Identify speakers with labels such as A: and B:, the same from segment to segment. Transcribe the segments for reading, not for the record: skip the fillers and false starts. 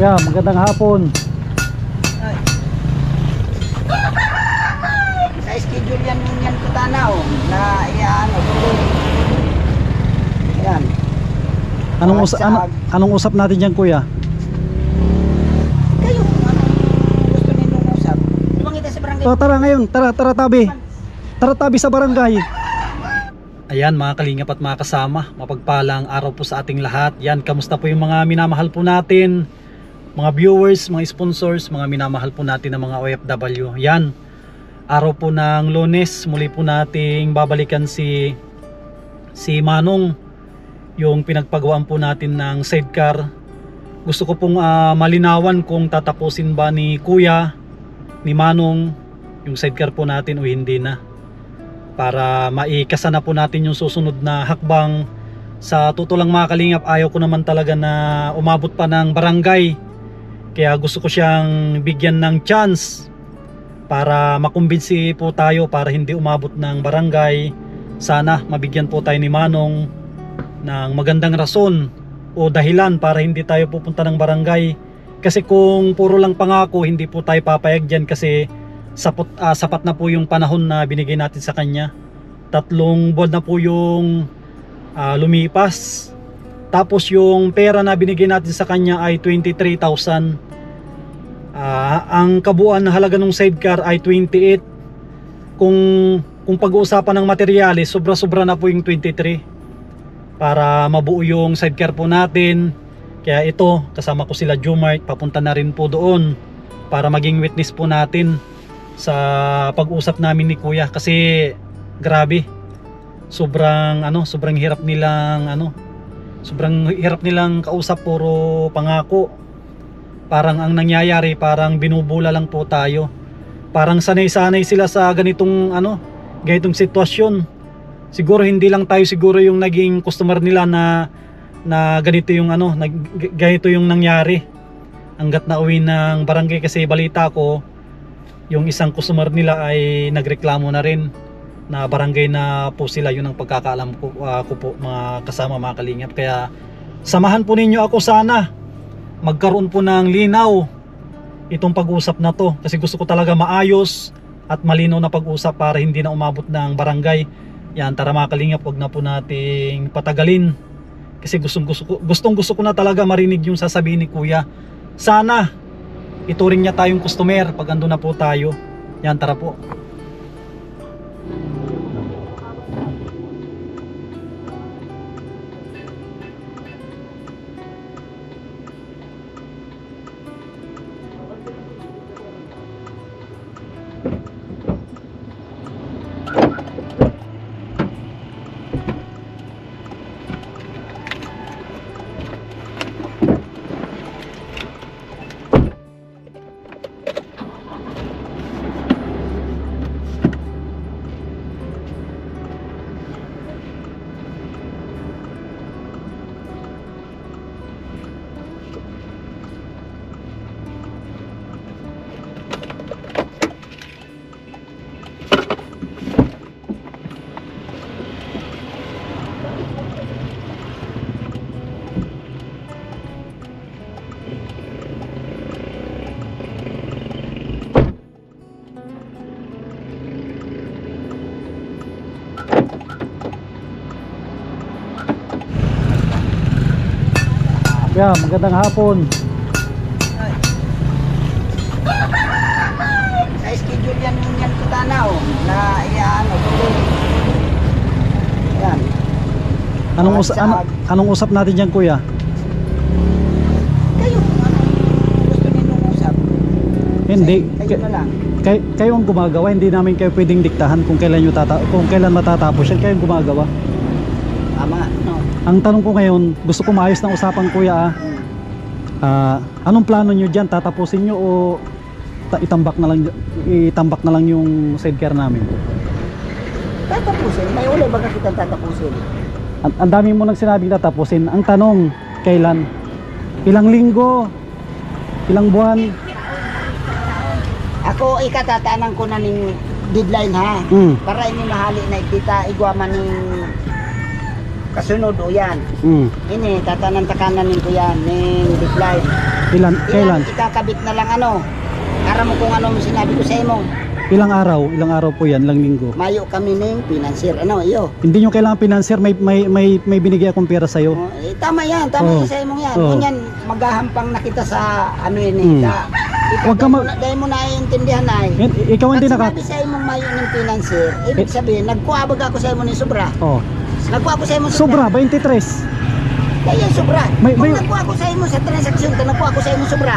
A: Yeah, magandang hapon.
B: Ay. Sa schedule yan ko tanaw na iyaano tuloy. Ayan.
A: Anong usap natin diyan, kuya?
B: Kayo, anong gusto ninyong usap? Lumangita sa barangay.
A: Oh, tara ngayon, tara tabi. Tara tabi sa barangay. Ayan mga kalingap at mga kasama, mapagpalang araw po sa ating lahat. Yan, kamusta po yung mga minamahal po natin, mga viewers, mga sponsors, mga minamahal po natin ng mga OFW. Yan, araw po ng Lunes, muli po nating babalikan si Manong, yung pinagpagawaan po natin ng sidecar. Gusto ko pong malinawan kung tatapusin ba ni Kuya, ni Manong, yung sidecar po natin o hindi na, para maikasa na po natin yung susunod na hakbang. Sa totoo lang mga kalingap, ayaw ko naman talaga na umabot pa ng barangay, kaya gusto ko siyang bigyan ng chance para makumbinsi po tayo para hindi umabot ng barangay. Sana mabigyan po tayo ni Manong ng magandang rason o dahilan para hindi tayo pupunta ng barangay, kasi kung puro lang pangako hindi po tayo papayag dyan, kasi sapat na po yung panahon na binigay natin sa kanya. 3 buwan na po yung lumipas, tapos yung pera na binigay natin sa kanya ay 23,000. Ang kabuuan na halaga ng sidecar ay 28. Kung pag-uusapan ng materyales, sobra-sobra na po yung 23 para mabuo yung sidecar po natin. Kaya ito, kasama ko sila Jumart, papunta na rin po doon para maging witness po natin sa pag-usap namin ni Kuya, kasi grabe, sobrang hirap nilang kausap, puro pangako. Parang ang nangyayari, parang binubula lang po tayo. Parang sanay-sanay sila sa ganitong sitwasyon. Siguro hindi lang tayo siguro yung naging customer nila na ganito yung ganito yung nangyari hanggat na uwi ng barangay, kasi balita ko yung isang customer nila ay nagreklamo na rin na barangay na po sila. Yun ang pagkakaalam ko po mga kasama, mga kalingap. Kaya samahan po ninyo ako, sana magkaroon po ng linaw itong pag-usap na to, kasi gusto ko talaga maayos at malinaw na pag-usap para hindi na umabot ng barangay. Yan, tara mga kalingap, huwag na po nating patagalin, kasi gustong gusto ko na talaga marinig yung sasabihin ni Kuya. Sana ituring niya tayong customer pag ando na po tayo. Yan, tara po. Yeah, magandang hapon.
B: Ay. Sa schedule yan ko tanaw na iyaano tuloy. Ayan.
A: Anong usap natin diyan, kuya?
B: Kayo, anong gusto ninyong usap?
A: Hindi.
B: Kayo na lang.
A: Kayo ang gumagawa, hindi namin kayo pwedeng diktahan kung kailan matatapos yan. Kayo ang gumagawa.
B: Tama, no.
A: Ang tanong ko ngayon, gusto ko maayos ng usapan, kuya. Anong plano nyo dyan? Tatapusin nyo o itambak na lang yung sidecar namin?
B: Tatapusin? May uli ba kita tatapusin?
A: Ang dami mo nang sinabing tatapusin. Ang tanong, kailan? Ilang linggo? Ilang buwan?
B: Ako ikatatanan ko na ning deadline ha. Para ini mahali na kita igwaman ning kasunod o yan. Ini, tatanan-takanan ko yan, ning decline.
A: Ilan? Kailan?
B: Ikakabit na lang ano. Para mo kung ano sinabi ko sa imo.
A: Ilang araw? Ilang araw po yan? Ilang linggo?
B: Mayo kami ning financier. Ano, iyo.
A: Hindi nyo kailangan pinanser, may binigay akong pera sa'yo.
B: Oh, tama yan, tama yan sa imong yan. Kunyan, maghahampang na kita sa ano yun eh.
A: Huwag ka
B: dahil mo naiintindihan na
A: Ikaw hindi
B: Pag sinabi sa imong mayo ng financier, ibig sabihin, nagkuhabag ako sa imo ng sobra. Nagkuha ko sa imo
A: Sobra, 23.
B: Kaya sobra.
A: May-
B: Kung nagkuha ko sa imo sa transaksyon, nagkuha ko sa imo sobra.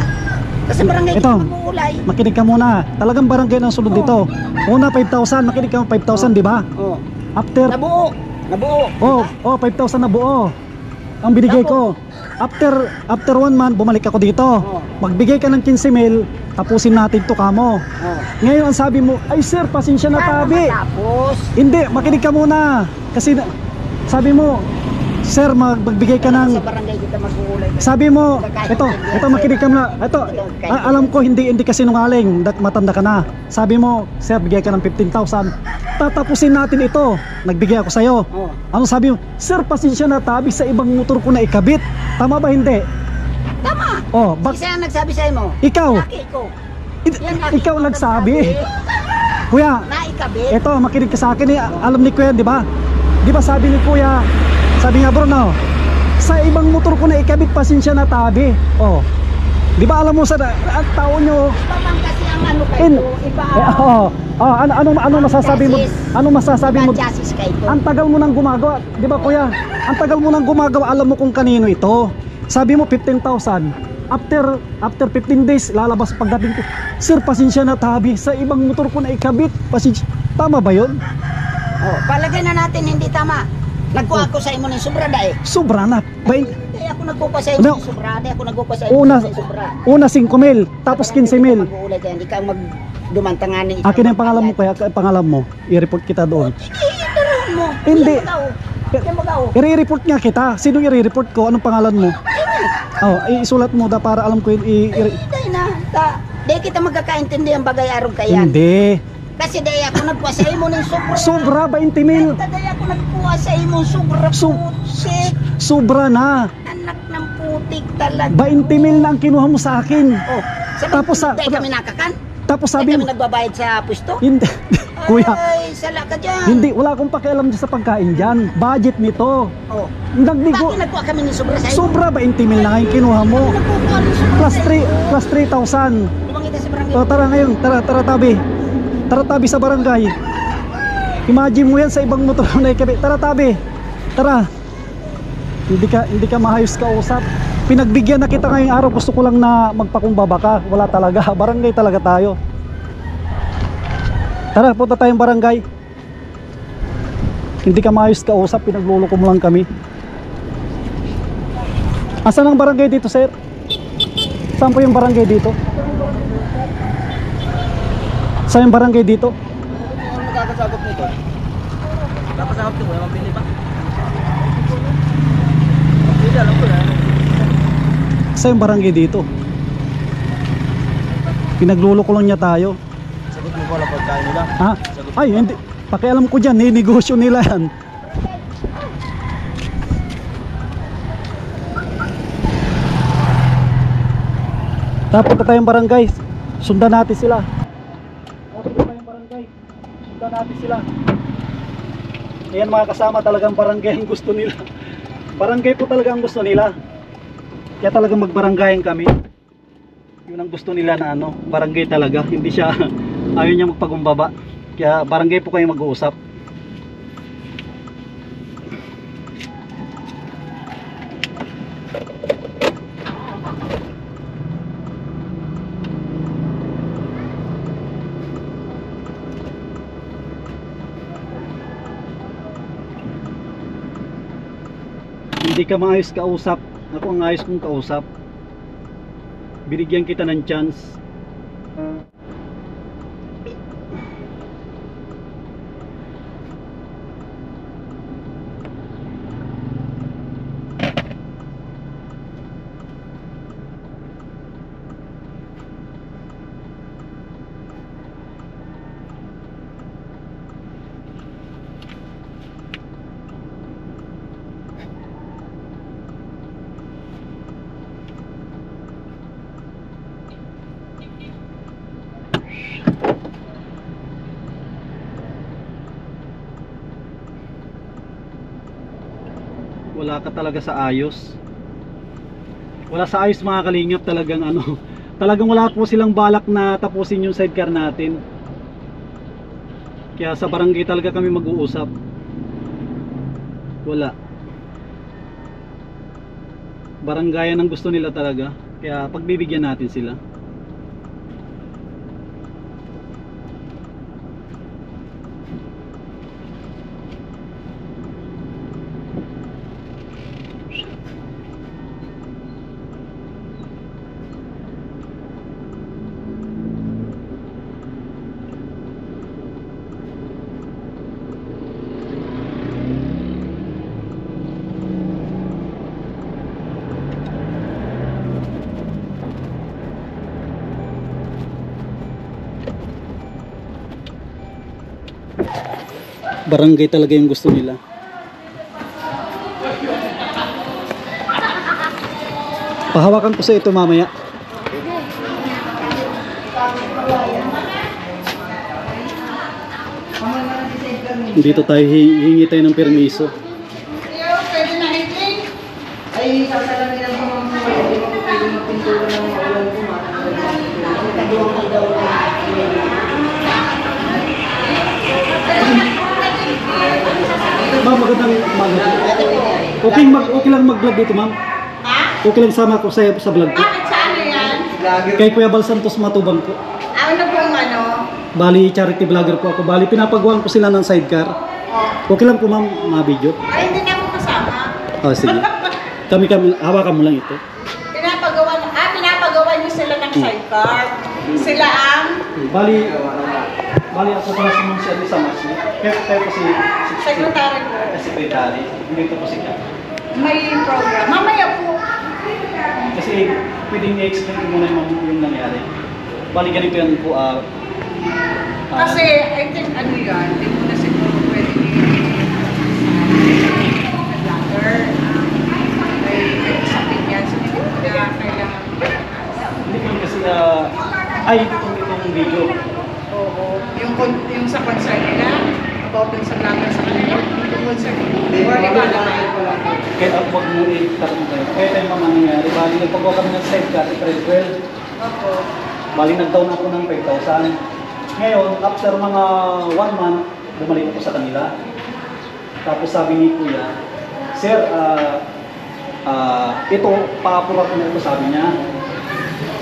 B: Kasi barangay
A: Ito.
B: kita mag-uulay.
A: Makinig ka muna. Talagang barangay ng sunod dito. Una 5,000, makinig ka mo 5,000, di ba?
B: Oh.
A: After
B: Nabuo.
A: 5,000 na buo. Ang binigay ko. After 1 month, bumalik ako dito. Magbigay ka ng 15,000, tapusin natin to kamo. Ngayon ang sabi mo, ay sir, pasensya na tabi.
B: Tapos,
A: Hindi, makinig ka muna. Kasi sabi mo, sir, magbigay ka ng
B: sa barangay kita mag-uulay.
A: sabi mo, ito makinig ka na. Alam ko hindi ka sinungaling, matanda ka na. Sabi mo, sir, bigay ka ng 15,000. Tatapusin natin ito. Nagbigay ako sa'yo. Ano sabi mo? Sir, pasensya na tabi sa ibang motor ko na ikabit. Tama ba hindi?
B: Tama. Isa ang nagsabi sa imo.
A: Ikaw.
B: Laki ko. Yan, laki
A: Ikaw
B: ko
A: nagsabi. Kuya,
B: Naikabit.
A: ito makinig ka sa akin eh. Alam ni Kuya, di ba? Di ba sabi ni Kuya, sabi nga bro, no, sa ibang motor ko na ikabit, pasensya na tabi. Di ba alam mo sa tao nyo,
B: Iba man kasi ang ano kayo. Iba
A: ano masasabi mo? Ano masasabi mo?
B: chassis kayo.
A: Ang tagal mo nang gumagawa, di ba kuya? Ang tagal mo nang gumagawa, alam mo kung kanino ito. Sabi mo 15,000. After 15 days, lalabas pagdating ko. Sir, pasensya na tabi, sa ibang motor ko na ikabit. Pasensya. Tama ba 'yon?
B: Palagay na natin hindi tama. Nagkuha ko sa imo ng sobra dai.
A: Sobra na.
B: Hindi ako nagkuha sa imo ng sobra, di ako nagkuha sa imo
A: Una,
B: ng sobra.
A: una 5,000, tapos 15,000.
B: Mag-uulay kaya hindi ka magdumantangani.
A: Akin ang pangalan mo kaya, pangalan mo. I-report kita doon.
B: Idaraan mo.
A: Hindi.
B: Yan magaw.
A: I-report nga kita. Sino i-report ko? Anong pangalan mo? Isulat mo da para alam ko
B: Hindi na. Di kita magkakaintindi ang bagay arong kayan.
A: Hindi.
B: Kasi dahil ako nagkuha sa imo ng sobra.
A: Sobra 20,000.
B: Dahil ako nagkuha sa imo sobra putik.
A: Sobra na.
B: Anak ng putik talaga.
A: 20,000 na ang kinuha mo sa akin. Tapos
B: dahil kami nakakan?
A: Tapos
B: Sabi
A: sabi
B: kami nagbabayad sa pwesto?
A: Hindi. Kuya.
B: Ay, sala ka dyan.
A: Hindi, wala akong pakialam dyan sa pagkain dyan. Budget nito. Nagdigo.
B: Bakit nagkuha kami ng sobra sa imo?
A: Sobra 20,000 na ngayon kinuha mo.
B: Nagkuha ng sobra
A: Plus
B: sa imo.
A: 3, plus 3,000.
B: Lumang kita sa barangay.
A: Tara ngayon, tara tabi. Tara tabi sa barangay. Imagine mo yan sa ibang motor na ikabi. Tara tabi. Tara. Hindi ka mahayos kausap. Pinagbigyan na kita ngayong araw. Gusto ko lang na magpakumbaba ka. Wala talaga. Barangay talaga tayo. Tara, punta tayong barangay. Hindi ka mahayos kausap. Pinagluloko mo lang kami. Asan ang barangay dito, sir? Saan po yung barangay dito? Saan yung barangay dito?
B: Ano magkakasagop nito? Kapasagop nito, may mapili pa? Mapili, alam ko na.
A: Saan yung barangay dito? Pinagluloko lang niya tayo.
B: Sagot mo pala pagkain nila.
A: Ha? Ay, hindi. Pakialam ko dyan, negosyo nila yan. Dapat na tayong barangay. Sundan natin sila. Dapat na tayong barangay. Sundan natin sila. Ayan mga kasama, talagang barangay ang gusto nila. Barangay po talaga ang gusto nila. Kaya talagang magbaranggayan kami. Yun ang gusto nila na ano, barangay talaga. Hindi siya, ayaw niya magpagumbaba. Kaya barangay po kayo mag-uusap. Hindi ka maayos kausap. Ako ang ayos kong kausap. Binigyan kita ng chance. Wala ka talaga sa ayos. Wala sa ayos mga kalingap, talagang ano, talagang wala po silang balak na tapusin yung sidecar natin. Kaya sa barangay talaga kami mag-uusap. Wala. Barangayan ang gusto nila talaga. Kaya pagbibigyan natin sila. Barangay talaga yung gusto nila. Pahawakan ko sa ito mamaya. Dito tayo hihingi tayo ng permiso.
B: Pwede na hiting. Ay, sasalamin lang po mga pwede magpintura ng ulan po mga. Nagawang ilaw na.
A: Ma'am, magandang umaga. Okay lang mag-vlog dito, ma'am.
B: Ha?
A: Okay lang sama ko sa vlog ko.
B: Bakit saan yan?
A: Kay Kuya Bal Santos Matubang po.
B: Ano pong ano?
A: Bali, charity vlogger po ako. Bali, pinapagawan ko sila ng sidecar.
B: Oh.
A: Okay lang po, ma'am, mga video.
B: Ay, hindi na ako kasama.
A: Oh, sige. Kami, hawakan mo lang ito.
B: Pinapagawa niyo sila ng sidecar. Sila ang
A: Bali ako pala si Ma'am Shirley Samasli. Kaya po si
B: secretary ko.
A: secretary. Dito po si Kat.
B: May program. Mamaya po.
A: Kasi pwedeng i-explain ko muna yung nangyari. Bali ganito yan po.
B: Kasi I think ano yan, hindi mo na siguro pwede nag-vlogger. May sakit yan. So hindi mo na kailangan.
A: Hindi ko kasi itong video.
B: Oo. Yung sa concern nila, about dun sa vlogger sa kanila, yung concern. Or iba naman.
A: Kaya huwag mo i-tarong tayo. Kaya tayo mga nangyari. Bali nagpagawa kami ng sidecar, April 12.
B: Opo.
A: Bali nag-down ako ng 5,000. Ngayon, after mga 1 month, bumalik ako sa kanila. Tapos sabi ni Kuya, Sir, ito, paapura ko na ito, sabi niya.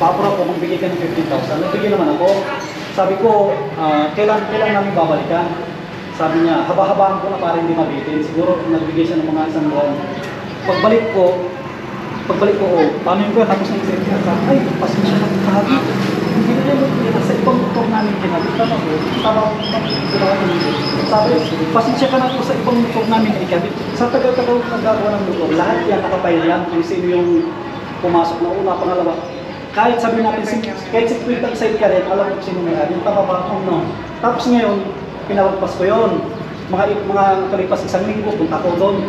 A: Paapura ko, magbigay ka ng 15,000. Nagbigay naman ako. Sabi ko, kailan namin babalikan? Sabi niya, haba-habaan ko na para hindi mabitin. Siguro nagbigay siya ng mga isang buwan. Pagbalik ko, paano yung kuya? Tapos nag-send ka, ay, pasensya na kahagi. Hindi na yan, sa ibang motor namin kinabit. Tama ko, sabi, pasensya ka na po sa ibang motor namin ikabit. Sa tagal-tagal nagagawa ng motor, lahat yan nakapile yan kung sino yung pumasok na una, pangalawa. Kahit sabi natin, kahit si Quintal side ka rin, alam ko sino may atin, tama ba kung no? Tapos ngayon, pinalagpas ko yun. Mga kalipas isang linggo, punta ko doon.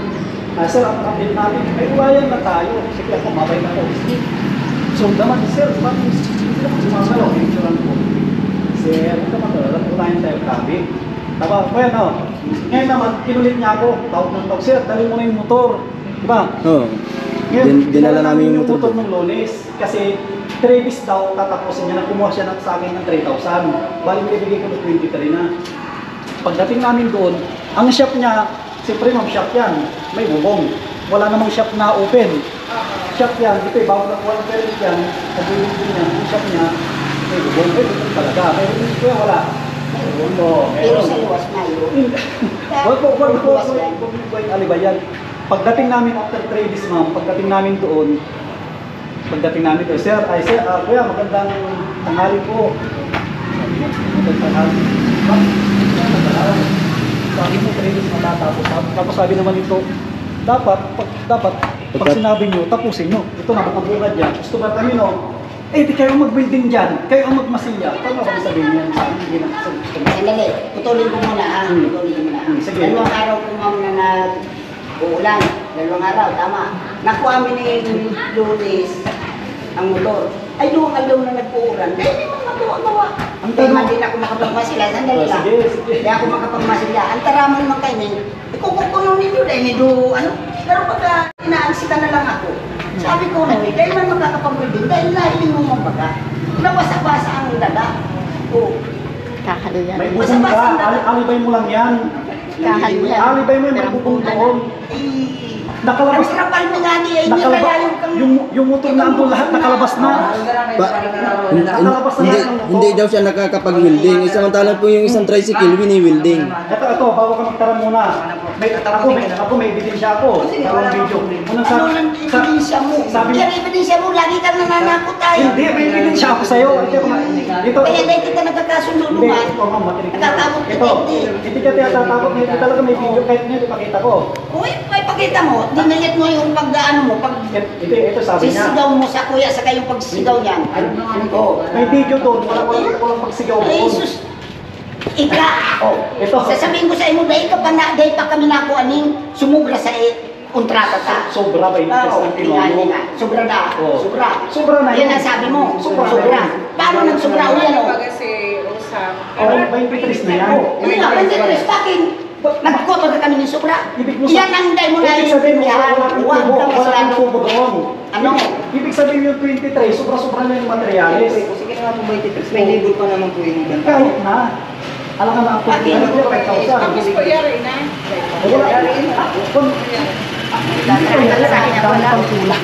A: Sir, ang update namin, may ulayan na tayo. Sige ako, mabay na ako. So, naman, sir, bakit hindi naman sumagalaw? Picturean ko. Sir, hindi naman talaga, ulayan tayo kabi. Tama, kaya no? Ngayon naman, kinulit niya ako, tawag ng tawag, sir, dali mo na yung motor. Diba?
C: Oo. Dinala namin yung motor
A: ng Lunes. Kasi 3 days daw tatapusin niya, kumuha siya sa akin ng 3,000. Bali, ibigay ko ng 23 na. Pagdating namin doon, ang shop niya, siyempre ma'am, shop yan, may bubong. Wala namang shop na open. Shop yan, ito eh, bago nakuha ng parent yan, nag-ibig niya, yung shop niya, may bubong. Eh, bubong talaga. Pero hindi ko yan, wala.
B: Pero sa luwas na yun.
A: Wag po yung alibayan. Pagdating namin after 3 days ma'am, pagdating namin doon, sir, kuya, magandang tanghali po. Magandang tanghali. Sabi mo, 3 days matatapos. Tapos sabi naman ito, dapat, pag sinabi nyo, tapusin nyo. Ito na, ang bungad yan. Gusto ba kami, no? Di kayo mag-building dyan, kayo ang magmasilya. Tama ba sabihin yan?
B: Sandali, putulin ko muna ha. Putulin ko muna.
A: Sige.
B: 2 araw po ma'am na nag-uulan. 2 araw, tama. Nakuha kami ni Lunes ang motor. Ay, doon na nag-uulan. Hindi mo magawa. Kaya man din ako makapagmasila. Sandali lang.
A: Sige.
B: Kaya ako makapagmasila. Ang taraman naman kayo, ikukukunin ninyo dahil nido, pero pagka inaansita na lang ako, sabi ko, no, dahil man makakapag-welding, dahil nahiling mo mabaga. Nabasa-basa ang dada. Oo.
D: Kahalo yan.
A: May bubong ka, alibay mo lang yan.
D: Kahalo yan.
A: Alibay mo yung may bubong doon. Nakalabas.
B: Ang kapal mo nga niya, hindi
A: Nakalabas.
B: kaya
A: Yung motor na andun lahat nakalabas na.
C: Hindi daw siya nakakapag-welding. Samantalang po yung isang tricycle, wini-welding.
A: Ito, bago ka magtara muna. Ako may ebidensya ako. Parang video. Unang
B: Ano lang ebidensya mo?
A: Sabi
B: Yan ebidensya mo, lagi kang nananakot tayo.
A: Hindi, may ebidensya ako sa'yo. Ito,
B: Kaya dahil kita nagkakasundo
A: hindi,
B: naman.
A: ito ma'am, matinig na.
B: Natatakot ka
A: Ito,
B: hindi.
A: hindi ka tinatakot. Hindi talaga may video kahit ngayon ipakita ko.
B: Uy, may pakita mo, dinalit mo yung pag-ano mo, pag
A: Hindi, ito sabi niya.
B: sisigaw mo sa kuya, saka yung pagsigaw niyan. Oo.
A: May video doon, walang pagsigaw
B: Ay,
A: doon.
B: sus. Ika!
A: Oh, ito.
B: Sasabihin ko sa imo, dahil pa kami nakuaning sumubra sa kontrata ta.
A: Sobra ba yung
B: Oo,
A: ng tinono?
B: sobra na.
A: Oo.
B: Sobra.
A: Sobra na
B: Yan
A: yun.
B: ang sabi mo.
A: Sobra
B: Sobra.
A: na yun.
B: Paano nagsobra o yan o?
E: Kasi usap.
A: Oh, 23 na yan.
B: Hindi nga, 23 pakin. Nagkoto ka kami ng sobra.
A: Ibig mo
B: Yan ang dahil mo na
A: ibig sabihin mo, wala kang
B: Huwag
A: tubo,
B: ka
A: wala kang
B: masyado.
A: tubo doon.
B: Ano?
A: Ibig sabihin yung 23, sobra-sobra na yung materialis.
C: Sige nga po, may label pa naman po yung ganito.
A: Kahit na. Alam ka na ang tubo na niya, 5,000.
E: Tapos po yari na.
A: Wala. Kung
B: Sa akin ako lang.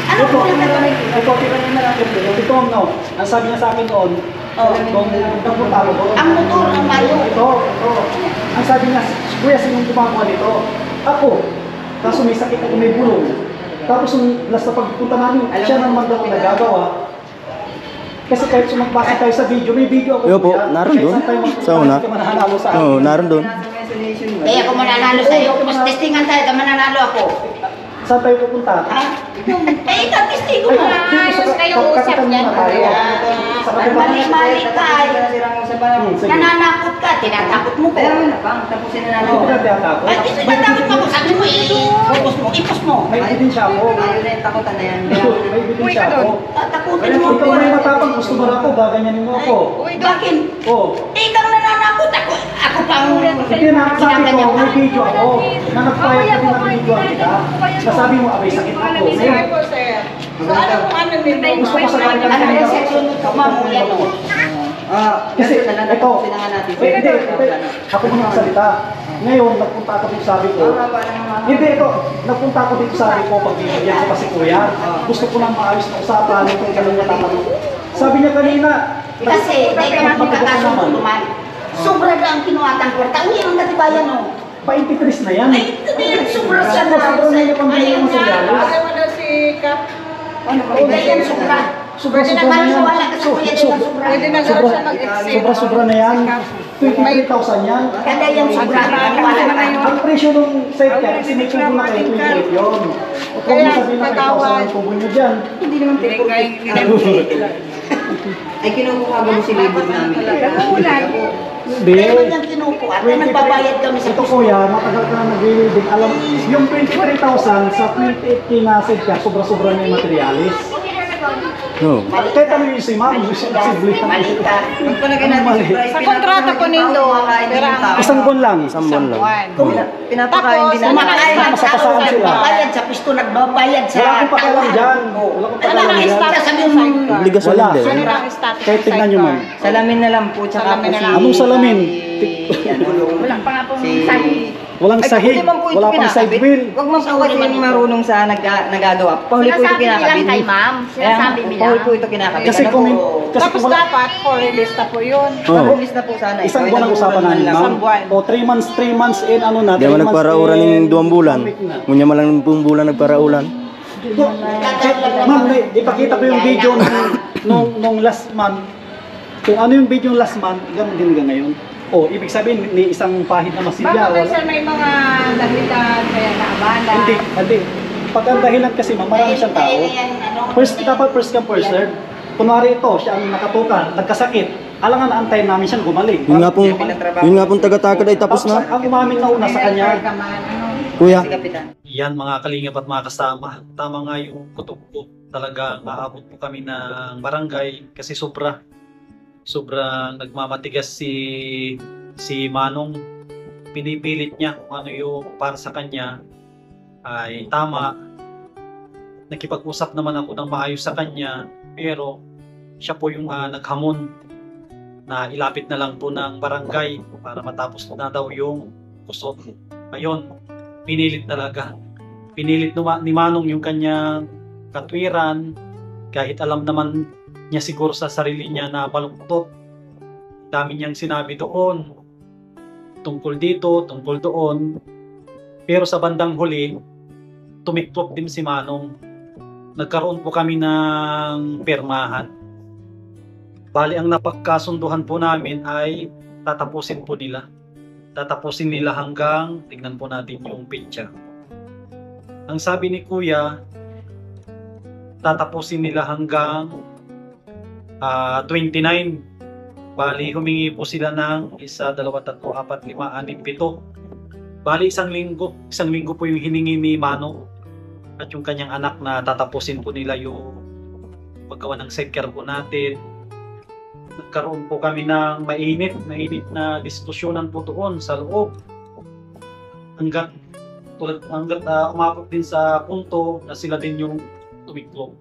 B: Ano po lang na
A: ito, tira niya na lang ito, no? Ang sabi niya sa akin noon, nung nagpunta ako doon.
B: Ang motor, ang mayo.
A: Ito. Ang sabi niya, kuya, sinong gumagawa nito? Ako. Kaso may sakit ako, may bulong. Tapos yung last na pagpunta namin, siya naman daw nagagawa. Kasi kahit sumagbasa tayo sa video, may video ako.
C: Yo po,
A: kuya.
C: naroon
A: Kahit
C: doon.
A: saan tayo magpunta,
C: Sa una.
A: hindi ka mananalo sa akin.
C: Oo, naroon doon.
B: Kaya kung mananalo sa'yo, mas testingan tayo, ka mananalo ako.
A: Saan tayo pupunta?
B: Ha? Eh, ikaw testigo mo.
D: Ayos kayong usap niyan.
A: Sa kapitbahay.
B: Mali-mali ka.
A: Sige.
B: Nananakot ka, tinatakot mo ko.
C: Tapusin na
A: Hindi ko na tinatakot.
B: Ay, di tinatakot mo ko. Sabi mo, ipos mo.
A: May ebidensya ako. May ebidensya ako.
B: Tatakutin mo
A: Ikaw
B: ko.
A: na yung matapang, gusto mo ako, gaganyanin mo ako.
B: Bakit?
A: Oh.
B: Eh, ikaw nananakot ako. Ako pang
A: Hindi na, sabi ko, may video ako. Na nagpayag ko ng video kita. Nasabi mo, abay, sakit ako.
E: Sige po, sir. So, ano kung ano nito?
A: Gusto ko sa kanila
B: Ano
A: kanila.
B: yung section mo mamuyan mo?
A: Kasi ito, hindi, ako muna magsalita. Ngayon, nagpunta ako dito, sabi ko, hindi ito, nagpunta ako dito, sabi ko, pagbibigyan ko pa si kuya, gusto ko nang maayos na usapan, kung kailan niya tatanong. Sabi niya kanina,
B: Kasi, dahil ka natin kakasundo naman. Sobra na ang kinuhatang kwarta. Ang hirang katibayan mo.
A: 23 na yan.
B: Ay, sobra siya na.
A: Sobrang na yung pambili mo sa
E: Alam
A: Yaris.
E: mo na si Kap.
B: Yan, sobra.
A: Sobra-sobra na
B: Parang
A: yan.
B: wala ka sa kuya din ang sobra.
E: Pwede na daw siya mag-exit.
A: Sobra-sobra na yan. 23,000 yan.
B: Kada yan sobra. Wala na kayo.
A: Ang presyo ng site ka, kasi may tubo na kayo, 28 yun. O kung
E: Kaya,
A: sabihin na 5,000
E: patawad.
A: ang tubo nyo dyan.
C: Hindi naman ay kinukuha mo si label namin.
A: Hindi.
B: Pero yung kinukuha, at nagbabayad kami sa
A: Ito kuya, matagal ka na nag-welding. Alam, yung 23,000 sa 28K na site ka, sobra-sobra na yung materialis.
C: No.
A: Kahit ano yung si ma'am, yung sensible.
B: Mali ka.
E: Sa kontrata po nito,
A: Isang buwan lang.
C: Isang buwan lang.
E: Pinapakain din
B: Kumakain ng tao,
A: Masapasaan sila.
B: nagbabayad sa pisto, nagbabayad sa
A: Wala akong pakialam dyan. Wala akong pakialam dyan.
B: Sabi mo,
C: Obligasyon
A: Wala.
C: din.
E: Ano lang status
A: Kahit tignan nyo ma'am.
C: Salamin na lang po, tsaka
E: Salamin na lang.
A: Anong salamin?
D: Wala pa nga pong sahig.
A: Walang sahig. Wala pang side wheel.
C: Huwag man po kasi marunong sa nagagawa. Pahuli po ito
D: Sinasabi nilang
C: kinakabit.
D: kay ma'am. Sinasabi nila.
C: Pahuli po ito kinakabit.
A: Kasi
C: Ano
A: kung
C: po,
A: kasi
E: Tapos
A: kung wala,
E: dapat, for release na po yun.
C: pag-release na po sana.
A: isang buwan ang usapan namin ma'am.
E: Isang buwan.
A: O 3 months in ano na.
C: Di
A: 3
C: mo
A: months
C: nagparauran
A: in
C: ng 2 bulan.
A: 1 week na.
C: Ngunya malang pong bulan nagparaulan.
A: Ma'am, ipakita ko yung video nung last month. Kung ano yung video last month, ganun din hanggang ngayon. O, ibig sabihin, ni isang pahid na masilya.
E: Baka ba sir may mga dahilan kaya naabala?
A: Hindi. Pag ang dahilan kasi ma'am, marami siyang tao. Dapat first come first serve. Kunwari ito, siya ang nakatuka, nagkasakit. Alangan antayin namin siyang gumaling.
C: Yun nga pong taga-takad ay tapos na.
A: Ang umamin na una sa kanya.
C: Kuya.
A: Yan mga kalingap at mga kasama. Tama nga yung kutob po. Talaga naabot po kami ng barangay kasi sobrang nagmamatigas si Manong. Pinipilit niya kung ano yung para sa kanya. ay tama. Nakipag-usap naman ako ng maayos sa kanya, pero siya po yung naghamon na ilapit na lang po ng barangay para matapos na daw yung kusot. Ayun, pinilit talaga. Pinilit ni Manong yung kanyang katwiran, kahit alam naman niya siguro sa sarili niya na baluktot. Dami niyang sinabi doon, tungkol dito, tungkol doon. Pero sa bandang huli, tumiklop din si Manong. Nagkaroon po kami ng permahan. Bali, ang napagkasunduhan po namin ay tatapusin po nila. Tatapusin nila hanggang, tingnan po natin yung picture. Ang sabi ni Kuya, tatapusin nila hanggang 29. Bali, humingi po sila ng 1, 2, 3, 4, 5, 6, 7. Bali, isang linggo po yung hiningi ni Manong at yung kanyang anak na tatapusin po nila yung paggawa ng sidecar po natin. Nagkaroon po kami ng mainit na diskusyonan po doon sa loob. Hanggat umabot din sa punto na sila din yung tumiklop.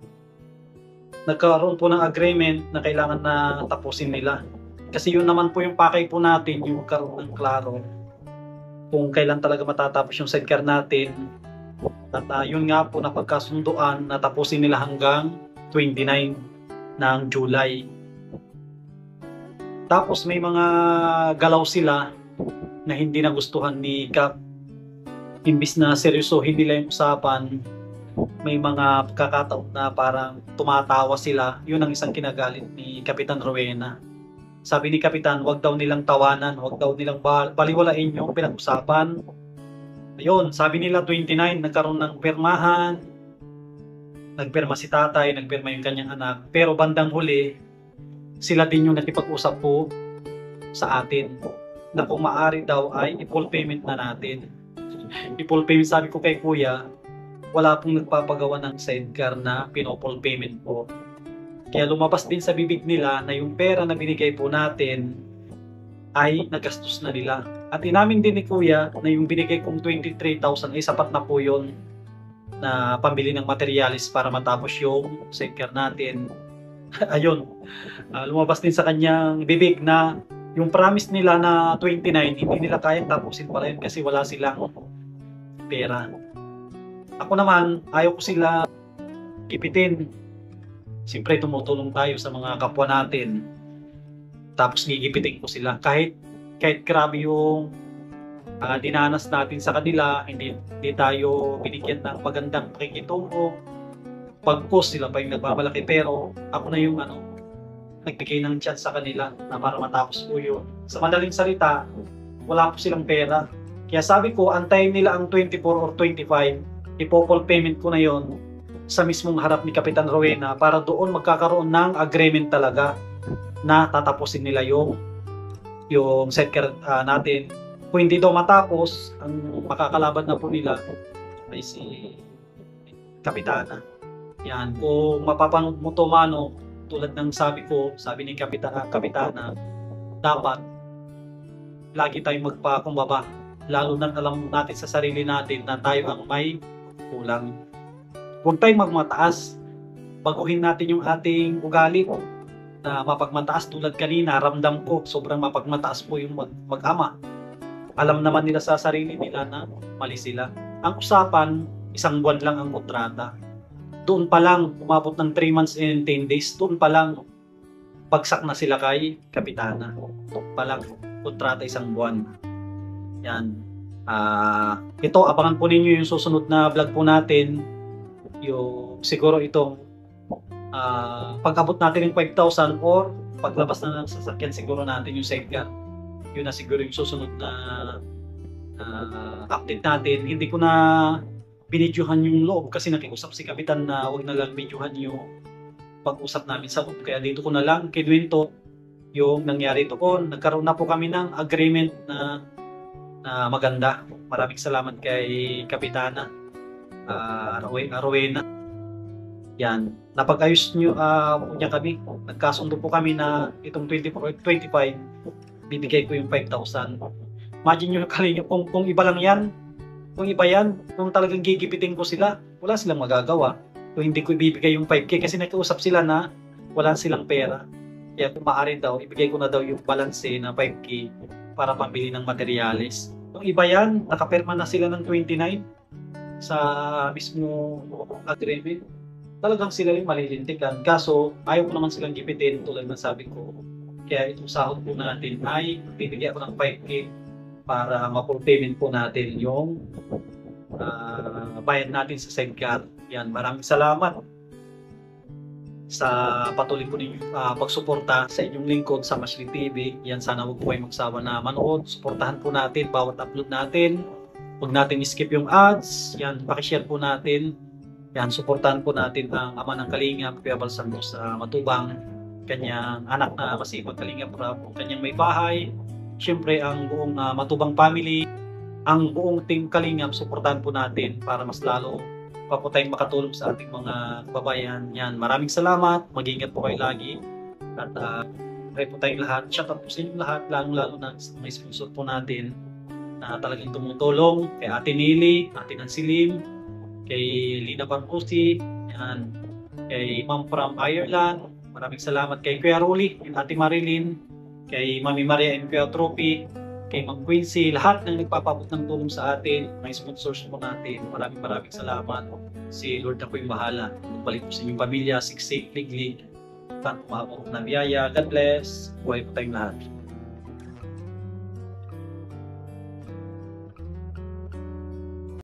A: Nagkaroon po ng agreement na kailangan na tapusin nila. Kasi yun naman po yung pakay po natin, yung magkaroon ng klaro kung kailan talaga matatapos yung sidecar natin. At yun nga po na pagkasunduan na tapusin nila hanggang 29 ng July. Tapos may mga galaw sila na hindi nagustuhan ni Kap. Imbis na seryosohin nila yung usapan, may mga pagkakataon na parang tumatawa sila. Yun ang isang kinagalit ni Kapitan Rowena. Sabi ni Kapitan, wag daw nilang tawanan, wag daw nilang baliwalain yung pinag-usapan. Ayun, sabi nila 29, nagkaroon ng permahan. Nagperma si tatay, nagperma yung kanyang anak. Pero bandang huli, sila din yung nakipag-usap po sa atin na kung maaari daw ay i-full payment na natin. I-full payment, sabi ko kay Kuya, wala pong nagpapagawa ng sidecar na pino-full payment po. Kaya lumabas din sa bibig nila na yung pera na binigay po natin ay nagastos na nila. At inamin din ni Kuya na yung binigay kong 23,000 ay sapat na po yun na pambili ng materialis para matapos yung sidecar natin. Ayun, lumabas din sa kanyang bibig na yung promise nila na 29, hindi nila kayang tapusin pala yun kasi wala silang pera. Ako naman, ayaw ko sila gipitin. Siyempre, tumutulong tayo sa mga kapwa natin. Tapos gigipitin ko sila. Kahit grabe yung dinanas natin sa kanila, hindi tayo binigyan ng magandang pakikitungo. Pagkos sila pa yung nagbabalaki, pero ako na yung nagbigay ng chance sa kanila na para matapos po yun. Sa madaling salita, wala po silang pera. Kaya sabi ko, antayin nila ang 24 or 25, ipo-full payment ko na yon sa mismong harap ni Kapitan Rowena para doon magkakaroon ng agreement talaga na tatapusin nila yung sidecar natin. Kung hindi daw matapos, ang makakalaban na po nila ay si Kapitana. Yan, kung mapapanood mo to, Mano, tulad ng sabi ni Kapitana, dapat lagi tayong magpakumbaba. Lalo na alam natin sa sarili natin na tayo ang may kulang. Huwag tayong magmataas. Baguhin natin yung ating ugali na mapagmataas. Tulad kanina, ramdam ko sobrang mapagmataas po yung mag-ama. Alam naman nila sa sarili nila na mali sila. Ang usapan, 1 buwan lang ang kontrata. Doon pa lang, umabot ng 3 months and 10 days, doon pa lang, bagsak na sila kay Kapitana. Doon pa lang, kontrata 1 buwan. Yan. Ito, abangan po ninyo yung susunod na vlog po natin. Yung siguro itong pag-abot natin ng 5,000 or paglabas na ng sasakyan siguro natin yung sidecar. Yun na siguro yung susunod na update natin. Hindi ko na binidyohan yung loob kasi nakiusap si Kapitan na huwag na lang videohan yung pag-usap namin sa loob. Kaya dito ko na lang kinuwento yung nangyari doon. Nagkaroon na po kami ng agreement na maganda. Maraming salamat kay Kapitana Rowena. Yan. Napag-ayos niyo niya kami. Nagkasundo po kami na itong 25 bibigay ko yung 5,000. Imagine nyo kalinga kung iba lang yan, Kung iba yan, kung talagang gigipitin ko sila, wala silang magagawa. Kung hindi ko ibibigay yung 5K kasi nakiusap sila na wala silang pera. Kaya kung maaari daw, ibigay ko na daw yung balance na 5K para pambili ng materyales. Kung iba yan, nakapirma na sila ng 29 sa mismo agreement. Talagang sila yung malilintikan. Kaso, ayaw ko naman silang gipitin tulad ng sabi ko. Kaya itong sahod po natin ay bibigyan ko ng 5K para ma-full payment po natin yung bayad natin sa sidecar. Yan, maraming salamat sa patuloy po ninyong pagsuporta sa inyong lingkod sa Mashlin TV. Yan, sana huwag po kayo magsawa na manood. Suportahan po natin bawat upload natin. Huwag natin skip yung ads. Yan, pakishare po natin. Yan, suportahan po natin ang ama ng Kalingap, Kuya Bal Santos sa Matubang. Kanyang anak na masipag Kalingap Rab, kanyang may bahay. Siyempre, ang buong Matubang family, ang buong team Kalingap, suportahan po natin para mas lalo pa po tayong makatulong sa ating mga kababayan. Yan, maraming salamat. Mag-ingat po kayo lagi. At pray po tayong lahat. Shout out po sa inyong lahat, lalong-lalo na sa mga sponsor po natin na talagang tumutulong. Kay Ate Nili, Ate Nansilim, kay Lina Barcosi, yan, kay Ma'am from Ireland. Maraming salamat kay Kuya Rolly, kay Ate Marilyn, kay Mami Maria and Kuya Trophy, kay Ma'am Quincy, lahat ng nagpapabot ng tulong sa atin, mga sponsors po natin. Maraming salamat. Si Lord na po yung bahala. Balik po sa inyong pamilya, siksik, liglig, tanong umabot na biyaya. God bless. Buhay po tayong lahat.